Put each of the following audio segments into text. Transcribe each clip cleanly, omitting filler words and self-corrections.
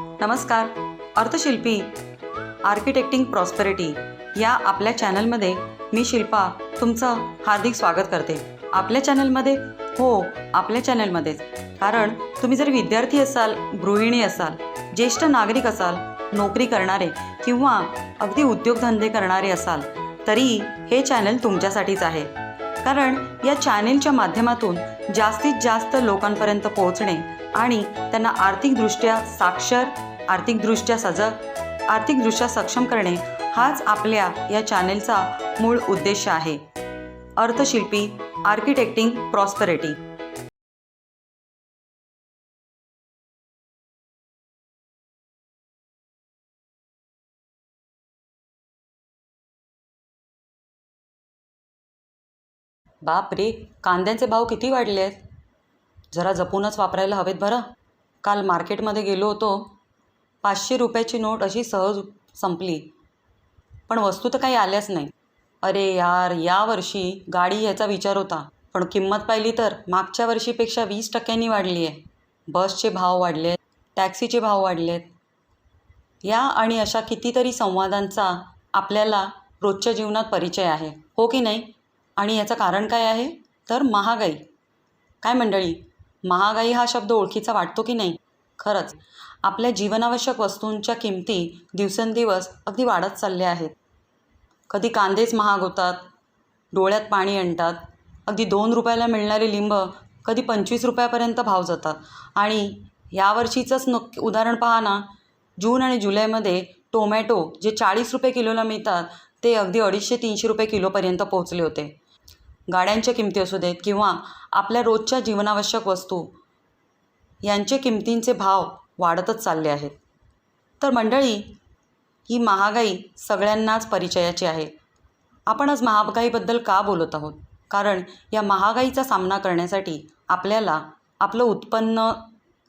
नमस्कार. अर्थशिल्पी आर्किटेक्टिंग प्रॉस्पेरिटी या आपल्या चॅनलमध्ये मी शिल्पा तुमचं हार्दिक स्वागत करते. आपल्या चॅनलमध्येच कारण तुम्ही जर विद्यार्थी असाल, गृहिणी असाल, ज्येष्ठ नागरिक असाल, नोकरी करणारे किंवा अगदी उद्योगधंदे करणारे असाल तरी हे चॅनल तुमच्यासाठीच आहे. कारण या चॅनेलच्या माध्यमातून जास्तीत जास्त लोकांपर्यंत पोहोचणे आणि त्यांना आर्थिकदृष्ट्या साक्षर, आर्थिकदृष्ट्या सक्षम करणे हाच आपल्या या चॅनेलचा मूळ उद्देश आहे. अर्थशिल्पी आर्किटेक्टिंग प्रॉस्पेरिटी. बाप रे, कांद्यांचे भाव किती वाढले आहेत. जरा जपूनच वापरायला हवेत बरं. काल मार्केटमध्ये गेलो होतो, 500 रुपयाची नोट अशी सहज संपली, पण वस्तू तर काही आल्याच नाही. अरे यार, यावर्षी गाडी याचा विचार होता, पण किंमत पाहिली तर मागच्या वर्षीपेक्षा 20% वाढली आहे. बसचे भाव वाढले आहेत, टॅक्सीचे भाव वाढले आहेत. या आणि अशा कितीतरी संवादांचा आपल्याला रोजच्या जीवनात परिचय आहे, हो की नाही? आणि याचं कारण काय आहे तर महागाई. काय मंडळी, महागाई हा शब्द ओळखीचा वाटतो की नाही? खरंच आपल्या जीवनावश्यक वस्तूंच्या किमती दिवसेंदिवस अगदी वाढत चालल्या आहेत. कधी कांदेच महाग होतात, डोळ्यात पाणी आणतात. अगदी 2 रुपयाला मिळणारे लिंब कधी 25 रुपयापर्यंत भाव जातात. आणि यावर्षीचंच उदाहरण पहा ना, जून आणि जुलैमध्ये टोमॅटो जे 40 रुपये किलोला मिळतात ते अगदी 250-300 रुपये किलोपर्यंत पोहोचले होते. गाड्यांच्या किमती असू देत किंवा आपल्या रोजच्या जीवनावश्यक वस्तू यांचे किमतींचे भाव वाढतच चालले आहेत. तर मंडळी, ही महागाई सगळ्यांनाच परिचयाची आहे. आपण आज महागाईबद्दल का बोलत आहोत? कारण या महागाईचा सामना करण्यासाठी आपल्याला आपलं उत्पन्न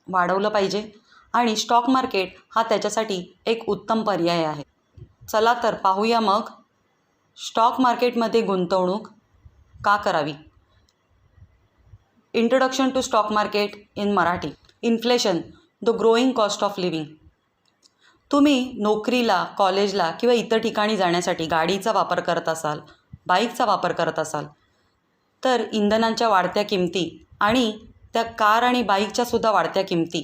वाढवलं पाहिजे आणि स्टॉक मार्केट हा त्याच्यासाठी एक उत्तम पर्याय आहे. चला तर पाहूया मग, स्टॉक मार्केटमध्ये गुंतवणूक का करावी. Introduction to stock market in Marathi. Inflation, the growing cost of living. तुम्ही नोकरीला, कॉलेजला किंवा इतर ठिकाणी जाण्यासाठी गाडीचा वापर करत असाल, बाईकचा वापर करत असाल तर इंधनांच्या वाढत्या किमती आणि त्या कार आणि बाईकच्यासुद्धा वाढत्या किमती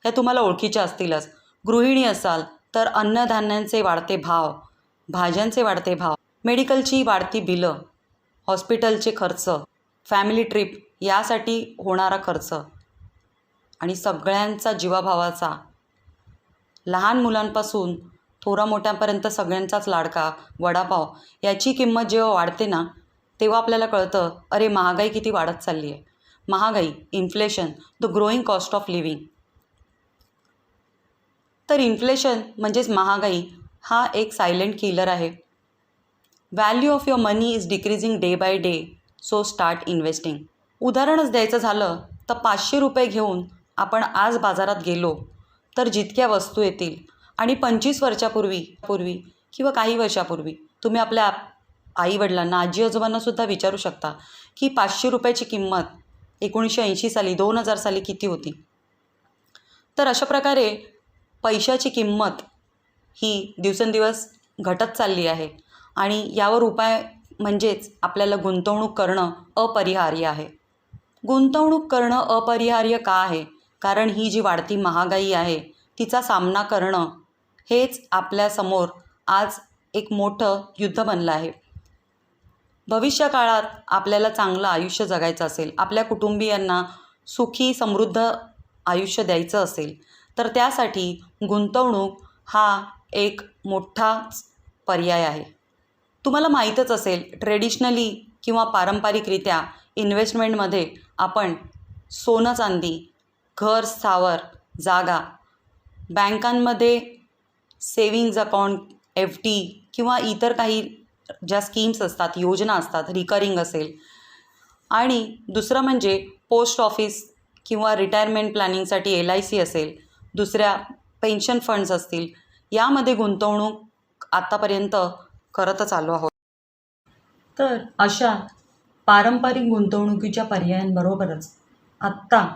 ह्या तुम्हाला ओळखीच्या असतीलच. गृहिणी असाल तर अन्नधान्यांचे वाढते भाव, भाज्यांचे वाढते भाव, मेडिकलची वाढती बिलं, हॉस्पिटलचे खर्च, फॅमिली ट्रिप यासाठी होणारा खर्च आणि सगळ्यांचा जीवाभावाचा, लहान मुलांपासून थोरा मोठ्यांपर्यंत सगळ्यांचाच लाडका वडापाव याची किंमत जेव्हा वाढते ना, तेव्हा आपल्याला कळतं, अरे महागाई किती वाढत चालली आहे. महागाई, inflation, the growing cost of living. तर इन्फ्लेशन म्हणजेच महागाई हा एक सायलेंट किलर आहे. Value of your money is decreasing day by day, so start investing. उदाहरणच द्यायचं झालं तर 500 रुपये घेऊन आपण आज बाजारात गेलो तर जितक्या वस्तू येतील आणि 25 वर्षापूर्वी किंवा काही वर्षापूर्वी तुम्ही आपल्या आईवडिलांना, आजी आजोबांनासुद्धा विचारू शकता की 500 रुपयाची किंमत 1980 साली, 2000 साली किती होती. तर अशा प्रकारे पैशाची किंमत ही दिवसेंदिवस घटत चालली आहे आणि यावर उपाय म्हणजेच आपल्याला गुंतवणूक करणं अपरिहार्य आहे. गुंतवणूक करणं अपरिहार्य का आहे? कारण ही जी वाढती महागाई आहे तिचा सामना करणं हेच आपल्यासमोर आज एक मोठं युद्ध बनलं आहे. भविष्य काळात आपल्याला चांगलं आयुष्य जगायचं असेल, आपल्या कुटुंबियांना सुखी समृद्ध आयुष्य द्यायचं असेल तर त्यासाठी गुंतवणूक हा एक मोठाच पर्याय आहे. तुम्हाला माहीतच असेल, ट्रेडिशनली किंवा पारंपरिकरित्या इन्व्हेस्टमेंटमध्ये आपण सोनं चांदी, घर स्थावर जागा, बँकांमध्ये सेविंग्ज अकाउंट, FD किंवा इतर काही ज्या स्कीम्स असतात, योजना असतात, रिकरिंग असेल, आणि दुसरं म्हणजे पोस्ट ऑफिस किंवा रिटायरमेंट प्लॅनिंगसाठी LIC असेल, दुसऱ्या पेन्शन फंड्स असतील, यामध्ये गुंतवणूक आत्तापर्यंत करतच आलो आहोत. तर अशा पारंपरिक गुंतवणुकीच्या पर्यायांबरोबरच आत्ता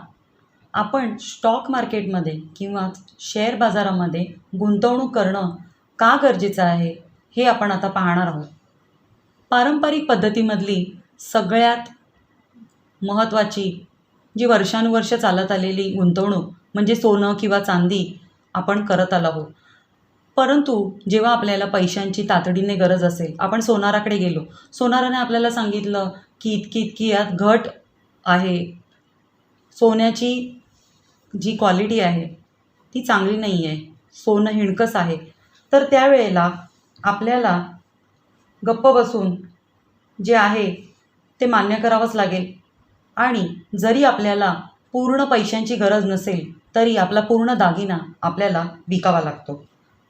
आपण स्टॉक मार्केटमध्ये किंवा शेअर बाजारामध्ये गुंतवणूक करणं का गरजेचं आहे हे आपण आता पाहणार आहोत. पारंपरिक पद्धतीमधली सगळ्यात महत्त्वाची जी वर्षानुवर्ष चालत आलेली गुंतवणूक म्हणजे सोनं किंवा चांदी आपण करत आलो आहोत. परंतु जेव्हा आपल्याला पैशांची तातडीने गरज असेल, आपण सोनाराकडे गेलो. सोनाराने आपल्याला सांगितलं की इतकी यात घट आहे. सोन्याची जी क्वालिटी आहे ती चांगली नाही आहे. सोनं हिणकस आहे. तर त्यावेळेला आपल्याला गप्प बसून जे आहे ते मान्य करावंच लागेल. आणि जरी आपल्याला पूर्ण पैशांची गरज नसेल तरी आपला पूर्ण दागिना आपल्याला विकावा लागतो.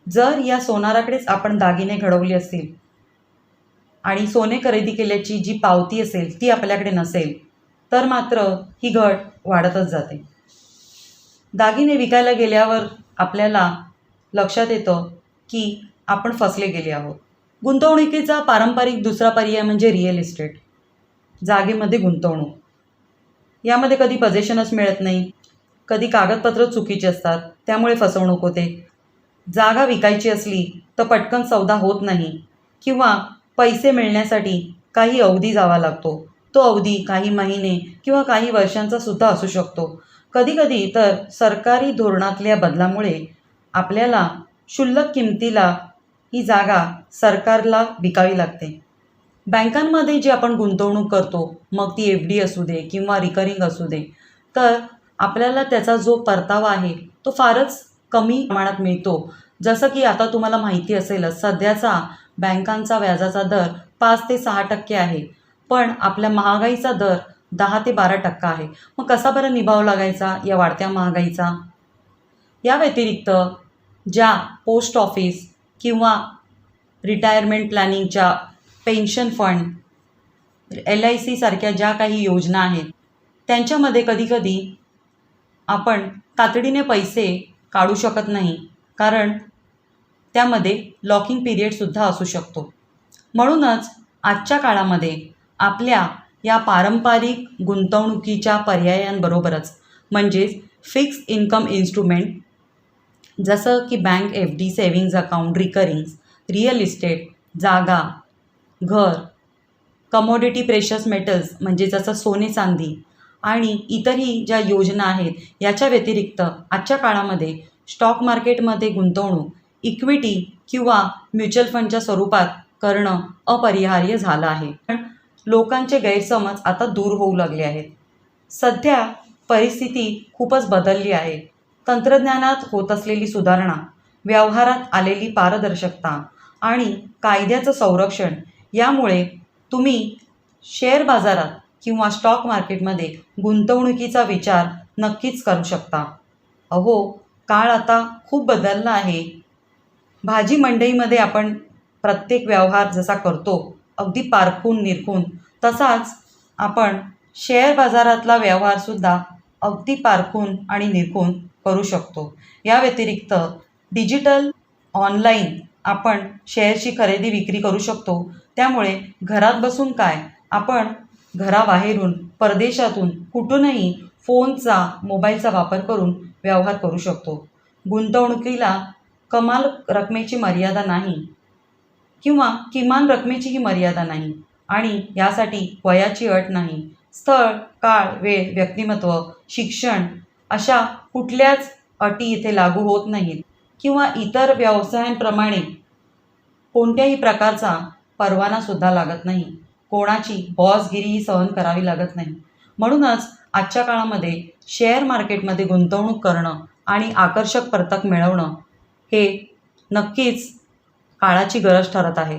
जर या सोनाराकडेच आपण दागिने घडवले असतील आणि सोने खरेदी केल्याची जी पावती असेल ती आपल्याकडे नसेल तर मात्र ही घट वाढतच जाते. दागिने विकायला गेल्यावर आपल्याला लक्षात येतं की आपण फसले गेले आहोत. गुंतवणुकीचा पारंपरिक दुसरा पर्याय म्हणजे रिअल इस्टेट, जागेमध्ये गुंतवणूक. यामध्ये कधी पजेशनच मिळत नाही, कधी कागदपत्र चुकीची असतात, त्यामुळे फसवणूक होते. जागा विकायची असली तर पटकन सौदा होत नाही किंवा पैसे मिळण्यासाठी काही अवधी जावा लागतो. तो अवधी काही महिने किंवा काही वर्षांचा सुद्धा असू शकतो. कधीकधी तर सरकारी धोरणातल्या बदलामुळे आपल्याला क्षुल्लक किमतीला ही जागा सरकारला विकावी लागते. बँकांमध्ये जी आपण गुंतवणूक करतो, मग ती FD असू दे किंवा रिकरिंग असू दे, तर आपल्याला त्याचा जो परतावा आहे तो फारच कमी प्रमाणात मिळतो. जसं की आता तुम्हाला माहिती असेलच, सध्याचा बँकांचा व्याजाचा दर 5 ते 6% आहे, पण आपल्या महागाईचा दर 10 ते 12% आहे. मग कसा बरं निभाव लागायचा या वाढत्या महागाईचा? या व्यतिरिक्त ज्या पोस्ट ऑफिस किंवा रिटायरमेंट प्लॅनिंगच्या पेन्शन फंड, LIC सारख्या ज्या काही योजना आहेत त्यांच्यामध्ये कधीकधी आपण तातडीने पैसे काढू शकत नाही, कारण त्यामध्ये लॉकिंग पिरियडसुद्धा असू शकतो. म्हणूनच आजच्या काळामध्ये आपल्या या पारंपरिक गुंतवणुकीच्या पर्यायांबरोबरच म्हणजेच फिक्स इन्कम इन्स्ट्रुमेंट जसं की bank FD, savings account, recurrings, real estate, जागा, घर, कमोडिटी प्रेशस मेटल्स म्हणजे जसं सोने चांदी आणि इतरही ज्या योजना आहेत, याच्या व्यतिरिक्त आजच्या काळामध्ये स्टॉक मार्केटमध्ये गुंतवणूक इक्विटी किंवा म्युच्युअल फंडच्या स्वरूपात करणं अपरिहार्य झालं आहे. पण लोकांचे गैरसमज आता दूर होऊ लागले आहेत. सध्या परिस्थिती खूपच बदलली आहे. तंत्रज्ञानात होत असलेली सुधारणा, व्यवहारात आलेली पारदर्शकता आणि कायद्याचं संरक्षण यामुळे तुम्ही शेअर बाजारात किंवा स्टॉक मार्केटमध्ये गुंतवणुकीचा विचार नक्कीच करू शकता. अहो, काळ आता खूप बदलला आहे. भाजी मंडईमध्ये आपण प्रत्येक व्यवहार जसा करतो अगदी पारखून निरखून, तसाच आपण शेअर बाजारातला व्यवहारसुद्धा अगदी पारखून आणि निरखून करू शकतो. या व्यतिरिक्त डिजिटल ऑनलाईन आपण शेअरची खरेदी विक्री करू शकतो. त्यामुळे घरात बसून काय, आपण घराबाहेरून, परदेशातून, कुठूनही फोनचा, मोबाईलचा वापर करून व्यवहार करू शकतो. गुंतवणुकीला कमाल रकमेची मर्यादा नाही किंवा किमान रकमेचीही मर्यादा नाही आणि यासाठी वयाची अट नाही. स्थळ, काळ, वेळ, व्यक्तिमत्व, शिक्षण अशा कुठल्याच अटी इथे लागू होत नाहीत किंवा इतर व्यवसायांप्रमाणे कोणत्याही प्रकारचा परवानासुद्धा लागत नाही. कोणाची बॉसगिरीही सहन करावी लागत नाही. म्हणूनच आजच्या काळामध्ये शेअर मार्केटमध्ये गुंतवणूक करणं आणि आकर्षक परतावा मिळवणं हे नक्कीच काळाची गरज ठरत आहे.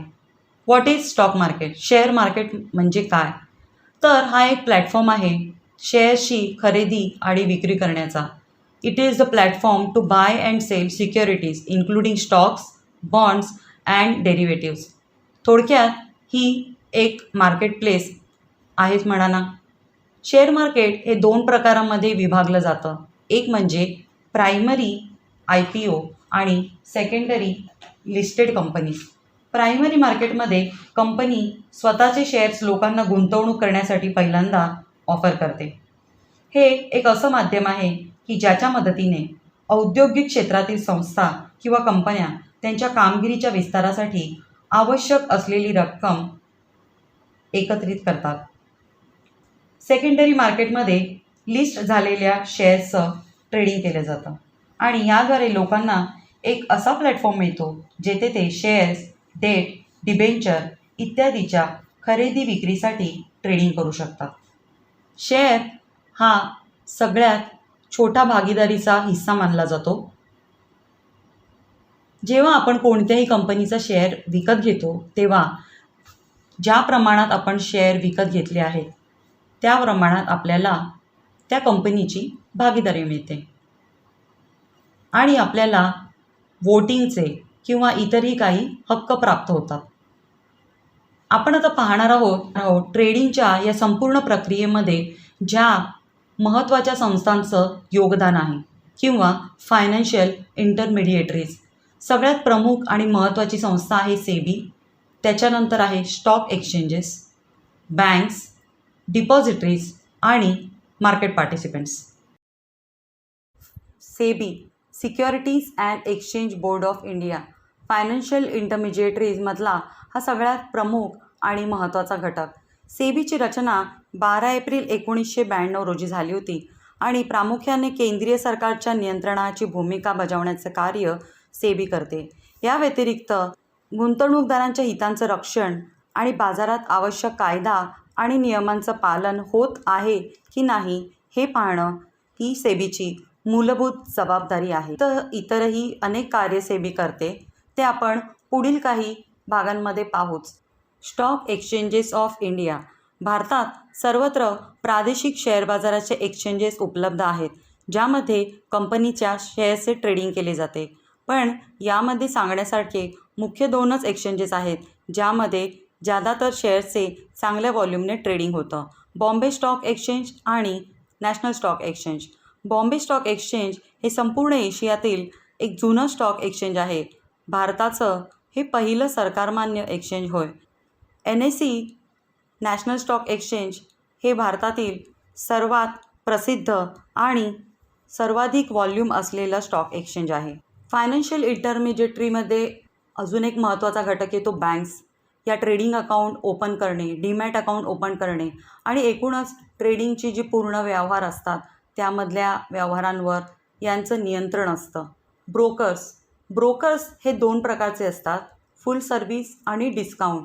What is stock market? Share market म्हणजे काय? तर हा एक प्लॅटफॉर्म आहे शेअर्सची खरेदी आणि विक्री करण्याचा. It is the platform to buy and sell securities including stocks, bonds and derivatives. थोडक्यात ही एक मार्केट प्लेस आहेच म्हणा ना. शेअर मार्केट हे 2 प्रकारामध्ये विभागलं जातं. एक म्हणजे प्रायमरी IPO आणि सेकंडरी लिस्टेड कंपनी. प्रायमरी मार्केटमध्ये कंपनी स्वतःचे शेअर्स लोकांना गुंतवणूक करण्यासाठी पहिल्यांदा ऑफर करते. हे एक असं माध्यम आहे की ज्याच्या मदतीने औद्योगिक क्षेत्रातील संस्था किंवा कंपन्या त्यांच्या कामगिरीच्या विस्तारासाठी आवश्यक असलेली रक्कम एकत्रित करतात. सेकंडरी मार्केटमध्ये लिस्ट झालेल्या शेअर्सचं ट्रेडिंग केलं जातं आणि याद्वारे लोकांना एक असा प्लॅटफॉर्म मिळतो जेथे ते शेअर्स, डेट, डिबेंचर इत्यादीच्या खरेदी विक्रीसाठी ट्रेडिंग करू शकतात. शेअर हा सगळ्यात छोटा भागीदारीचा हिस्सा मानला जातो. जेव्हा आपण कोणत्याही कंपनीचा शेअर विकत घेतो तेव्हा ज्या प्रमाणात आपण शेअर विकत घेतले आहेत त्या प्रमाणात आपल्याला त्या कंपनीची भागीदारी मिळते आणि आपल्याला वोटिंगचे किंवा इतरही काही हक्क प्राप्त होतात. आपण आता पाहणार आहोत ट्रेडिंगच्या या संपूर्ण प्रक्रियेमध्ये ज्या महत्त्वाच्या संस्थांचं योगदान आहे किंवा फायनान्शियल इंटरमिडिएटरीज. सगळ्यात प्रमुख आणि महत्त्वाची संस्था आहे सेबी. त्याच्यानंतर आहे स्टॉक एक्सचेंजेस, बँक्स, डिपॉझिटरीज आणि market participants. SEBI securities and exchange board of India financial इंटरमिजिएटरीजमधला हा सगळ्यात प्रमुख आणि महत्त्वाचा घटक. सेबीची रचना 12 एप्रिल 1992 रोजी झाली होती आणि प्रामुख्याने केंद्रीय सरकारच्या नियंत्रणाची भूमिका बजावण्याचे कार्य सेबी करते. या व्यतिरिक्त गुंतवणूकदारांच्या हितांचं रक्षण आणि बाजारात आवश्यक कायदा आणि नियमांचं पालन होत आहे की नाही हे पाहणं ही सेबीची मूलभूत जबाबदारी आहे. तर इतरही अनेक कार्य सेबी करते ते आपण पुढील काही भागांमध्ये पाहूच. Stock exchanges of India. भारतात सर्वत्र प्रादेशिक शेअर बाजाराचे एक्सचेंजेस उपलब्ध आहेत ज्यामध्ये कंपनीच्या शेअर्सचे ट्रेडिंग केले जाते. पण यामध्ये सांगण्यासारखे मुख्य 2च एक्सचेंजेस आहेत ज्यामध्ये ज्यादातर शेअर्सचे चांगल्या व्हॉल्यूमने ट्रेडिंग होतं. बॉम्बे स्टॉक एक्सचेंज आणि national stock exchange. Bombay stock exchange हे संपूर्ण एशियातील एक जुनं स्टॉक एक्सचेंज आहे. भारताचं हे पहिलं सरकारमान्य एक्सचेंज होय. NSE नॅशनल स्टॉक एक्सचेंज हे भारतातील सर्वात प्रसिद्ध आणि सर्वाधिक व्हॉल्यूम असलेलं स्टॉक एक्सचेंज आहे. फायनान्शियल इंटरमिजिएटरीमध्ये अजून एक महत्त्वाचा घटक येतो बँक्स. या ट्रेडिंग अकाउंट ओपन करणे, डीमॅट अकाउंट ओपन करणे आणि एकूणच ट्रेडिंगची जी पूर्ण व्यवहार असतात त्यामधल्या व्यवहारांवर यांचं नियंत्रण असतं. ब्रोकर्स हे 2 प्रकारचे असतात, फुल सर्व्हिस आणि डिस्काउंट.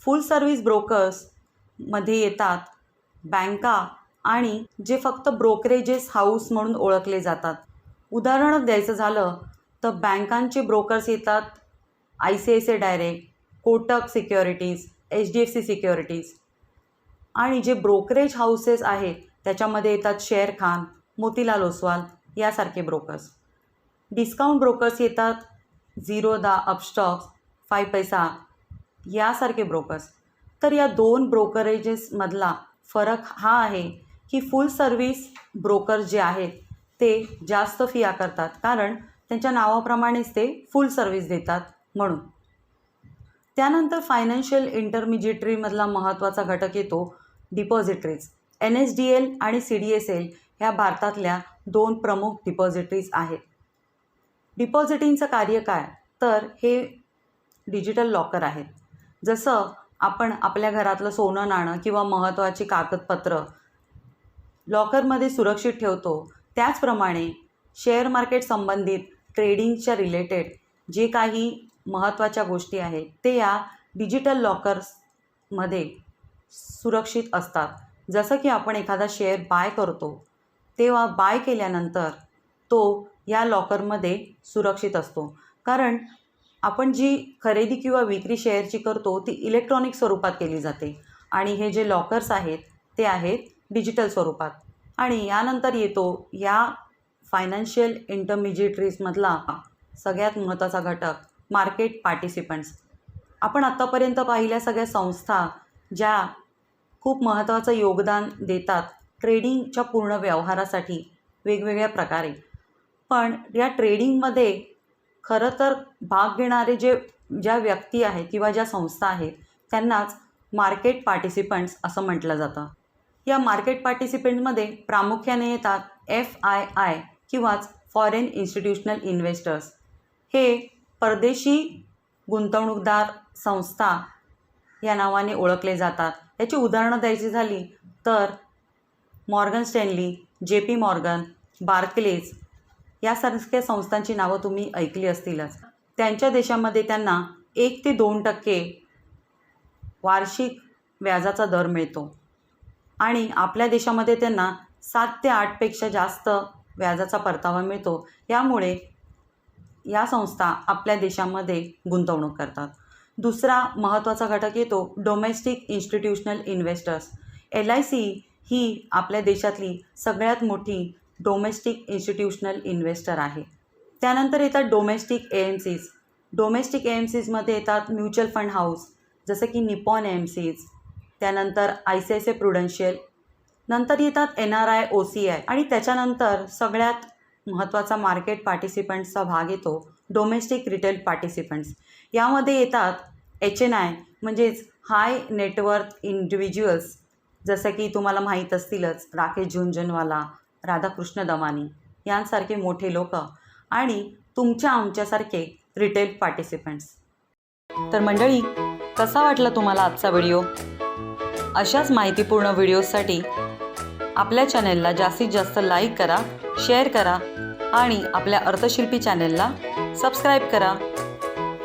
फुल सर्व्हिस ब्रोकर्समध्ये येतात बँका आणि जे फक्त ब्रोकरेजेस हाऊस म्हणून ओळखले जातात. उदाहरण द्यायचं झालं तर बँकांचे ब्रोकर्स येतात ICICI direct, Kotak securities, HDFC securities. आणि जे ब्रोकरेज हाऊसेस आहेत त्याच्यामध्ये येतात शेर खान, मोतीलाल ओसवाल यासारखे ब्रोकर्स. डिस्काउंट ब्रोकर्स येतात झिरोदा, अपस्टॉक्स, 5 पैसा यासारखे ब्रोकर्स. तर या 2 ब्रोकरेजेसमधला फरक हा आहे की फुल सर्व्हिस ब्रोकर्स जे आहेत ते जास्त फी आकारतात कारण त्यांच्या नावाप्रमाणेच ते फुल सर्व्हिस देतात म्हणून. त्यानंतर फायनान्शियल इंटरमिजिएटरीमधला महत्त्वाचा घटक येतो डिपॉझिटरीज. NSDL आणि CDSL ह्या भारतातल्या 2 प्रमुख डिपॉझिटरीज आहेत. डिपॉझिटिंगचं कार्य काय तर हे डिजिटल लॉकर आहेत. जसं आपण आपल्या घरातलं सोनं नाणं किंवा महत्त्वाची कागदपत्र लॉकरमध्ये सुरक्षित ठेवतो त्याचप्रमाणे शेअर मार्केट संबंधित ट्रेडिंगच्या रिलेटेड जे काही महत्त्वाच्या गोष्टी आहेत ते या डिजिटल लॉकर्समध्ये सुरक्षित असतात. जसं की आपण एखादा शेअर बाय करतो तेव्हा बाय केल्यानंतर तो या लॉकरमध्ये सुरक्षित असतो कारण आपण जी खरेदी किंवा विक्री शेअरची करतो ती इलेक्ट्रॉनिक स्वरूपात केली जाते आणि हे जे लॉकर्स आहेत ते आहेत डिजिटल स्वरूपात. आणि यानंतर येतो या फायनान्शियल इंटरमिजिएटरीजमधला सगळ्यात महत्त्वाचा घटक मार्केट पार्टिसिपंट्स. आपण आत्तापर्यंत पाहिल्या सगळ्या संस्था ज्या खूप महत्त्वाचं योगदान देतात ट्रेडिंगच्या पूर्ण व्यवहारासाठी वेगवेगळ्या प्रकारे. पण या ट्रेडिंगमध्ये खरं तर भाग घेणारे ज्या व्यक्ती आहेत किंवा ज्या संस्था आहेत त्यांनाच मार्केट पार्टिसिपंट्स असं म्हटलं जातं. या मार्केट पार्टिसिपंटमध्ये प्रामुख्याने येतात FII किंवाच फॉरेन इन्स्टिट्यूशनल इन्व्हेस्टर्स हे परदेशी गुंतवणूकदार संस्था या नावाने ओळखले जातात. याची उदाहरणं द्यायची झाली तर Morgan Stanley, JP Morgan, Barclays यासारख्या संस्थांची नावं तुम्ही ऐकली असतीलच. त्यांच्या देशामध्ये त्यांना 1 ते 2% वार्षिक व्याजाचा दर मिळतो आणि आपल्या देशामध्ये त्यांना 7 ते 8पेक्षा जास्त व्याजाचा परतावा मिळतो. यामुळे या संस्था आपल्या देशामध्ये गुंतवणूक करतात. दुसरा महत्त्वाचा घटक येतो डोमेस्टिक इन्स्टिट्यूशनल इन्व्हेस्टर्स. LIC ही आपल्या देशातली सगळ्यात मोठी डोमेस्टिक इन्स्टिट्यूशनल इन्व्हेस्टर आहे. त्यानंतर येतात डोमेस्टिक AMCs. डोमेस्टिक AMCsमध्ये येतात म्युच्युअल फंड हाऊस जसं की निपॉन AMCs, त्यानंतर ICICI प्रुडेन्शियल, नंतर येतात NRI OCI आणि त्याच्यानंतर सगळ्यात महत्त्वाचा मार्केट पार्टिसिपंट्सचा भाग येतो डोमेस्टिक रिटेल पार्टिसिपंट्स. यामध्ये येतात HNI म्हणजेच हाय नेटवर्थ इंडिव्हिज्युअल्स जसं की तुम्हाला माहीत असतीलच राकेश झुनझुनवाला, राधाकृष्ण दमानी यांसारखे मोठे लोक आणि तुमच्या आमच्यासारखे रिटेल पार्टिसिपंट्स. तर मंडळी, कसा वाटला तुम्हाला आजचा व्हिडिओ? अशाच माहितीपूर्ण व्हिडिओसाठी आपल्या चॅनेलला जास्तीत जास्त लाईक करा, शेअर करा आणि आपल्या अर्थशिल्पी चॅनेलला सबस्क्राईब करा.